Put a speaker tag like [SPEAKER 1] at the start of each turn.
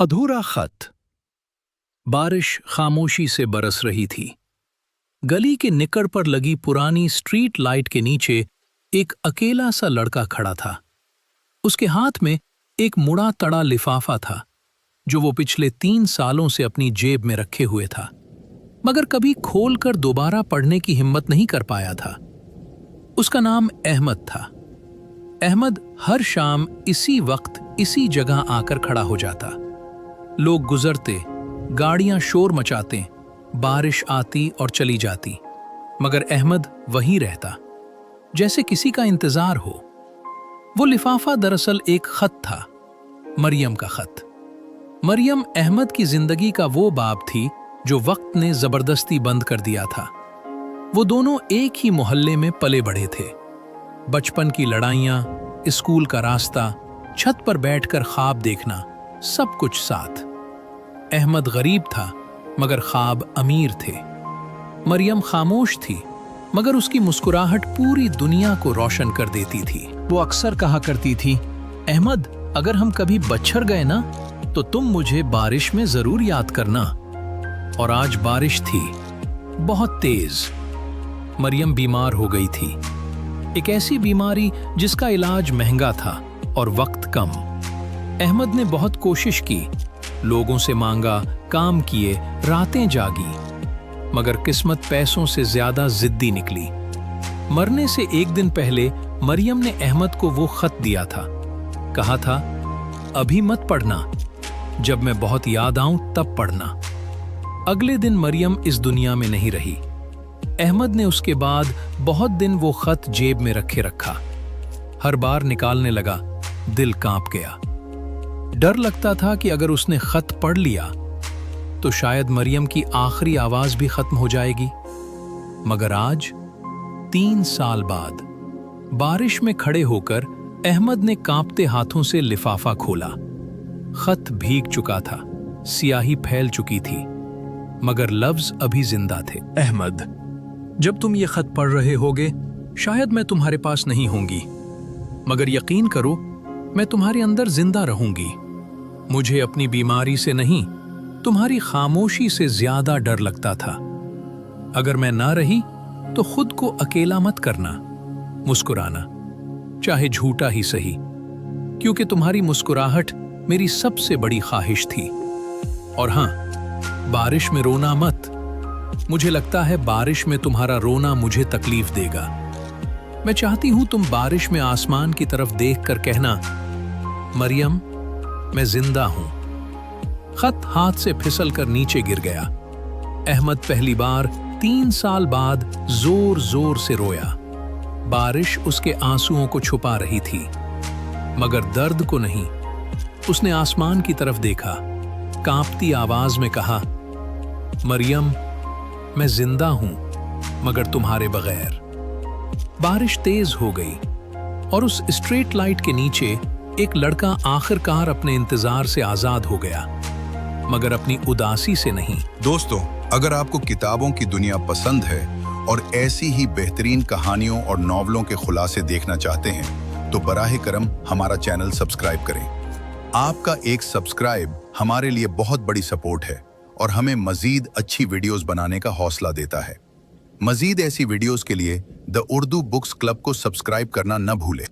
[SPEAKER 1] अधूरा खत। बारिश खामोशी से बरस रही थी। गली के निकड़ पर लगी पुरानी स्ट्रीट लाइट के नीचे एक अकेला सा लड़का खड़ा था। उसके हाथ में एक मुड़ा तड़ा लिफाफा था जो वो पिछले 3 सालों से अपनी जेब में रखे हुए था, मगर कभी खोलकर दोबारा पढ़ने की हिम्मत नहीं कर पाया था। उसका नाम अहमद था। अहमद हर शाम इसी वक्त इसी जगह आकर खड़ा हो जाता। लोग गुजरते, गाड़ियां शोर मचाते, बारिश आती और चली जाती, मगर अहमद वहीं रहता, जैसे किसी का इंतजार हो। वो लिफाफा दरअसल एक खत था, मरियम का खत। मरियम अहमद की जिंदगी का वो बाब थी जो वक्त ने जबरदस्ती बंद कर दिया था। वो दोनों एक ही मोहल्ले में पले बढ़े थे। बचपन की लड़ाइयां, स्कूल का रास्ता, छत पर बैठकर ख्वाब देखना, सब कुछ साथ। अहमद गरीब था मगर ख्वाब अमीर थे। मरियम खामोश थी मगर उसकी मुस्कुराहट पूरी दुनिया को रोशन कर देती थी। वो अक्सर कहा करती थी, अहमद, अगर हम कभी बच्छर गए ना तो तुम मुझे बारिश में जरूर याद करना। और आज बारिश थी, बहुत तेज। मरियम बीमार हो गई थी, एक ऐसी बीमारी जिसका इलाज महंगा था और वक्त कम। अहमद ने बहुत कोशिश की, लोगों से मांगा, काम किए, रातें जागी, मगर किस्मत पैसों से ज्यादा जिद्दी निकली। मरने से एक दिन पहले मरियम ने अहमद को वो खत दिया था। कहा था, अभी मत पढ़ना, जब मैं बहुत याद आऊं तब पढ़ना। अगले दिन मरियम इस दुनिया में नहीं रही। अहमद ने उसके बाद बहुत दिन वो खत जेब में रखे रखा। हर बार निकालने लगा, दिल कांप गया। डर लगता था कि अगर उसने खत पढ़ लिया तो शायद मरियम की आखिरी आवाज भी खत्म हो जाएगी। मगर आज 3 साल बाद बारिश में खड़े होकर अहमद ने कांपते हाथों से लिफाफा खोला। खत भीग चुका था, स्याही फैल चुकी थी, मगर लफ्ज अभी जिंदा थे। अहमद, जब तुम ये खत पढ़ रहे होगे शायद मैं तुम्हारे पास नहीं होंगी, मगर यकीन करो मैं तुम्हारे अंदर जिंदा रहूंगी। मुझे अपनी बीमारी से नहीं, तुम्हारी खामोशी से ज्यादा डर लगता था। अगर मैं ना रही तो खुद को अकेला मत करना, मुस्कुराना, चाहे झूठा ही सही, क्योंकि तुम्हारी मुस्कुराहट मेरी सबसे बड़ी ख्वाहिश थी। और हां, बारिश में रोना मत। मुझे लगता है बारिश में तुम्हारा रोना मुझे तकलीफ देगा। मैं चाहती हूं तुम बारिश में आसमान की तरफ देखकर कहना, मरियम, मैं जिंदा हूं। खत हाथ से फिसलकर नीचे गिर गया। अहमद पहली बार 3 साल बाद जोर जोर से रोया। बारिश उसके आंसुओं को छुपा रही थी, मगर दर्द को नहीं। उसने आसमान की तरफ देखा, कांपती आवाज में कहा, मरियम, मैं जिंदा हूं मगर तुम्हारे बगैर। बारिश तेज हो गई और उस स्ट्रीट लाइट के नीचे एक लड़का आखिरकार अपने इंतजार से आजाद हो गया, मगर अपनी उदासी से नहीं।
[SPEAKER 2] दोस्तों, अगर आपको किताबों की दुनिया पसंद है और ऐसी ही बेहतरीन कहानियों और नॉवलों के खुलासे देखना चाहते हैं तो बराहे करम हमारा चैनल सब्सक्राइब करें। आपका एक सब्सक्राइब हमारे लिए बहुत बड़ी सपोर्ट है और हमें मजीद अच्छी वीडियोस बनाने का हौसला देता है। मजीद ऐसी वीडियोस के लिए द उर्दू बुक्स क्लब को सब्सक्राइब करना न भूलें।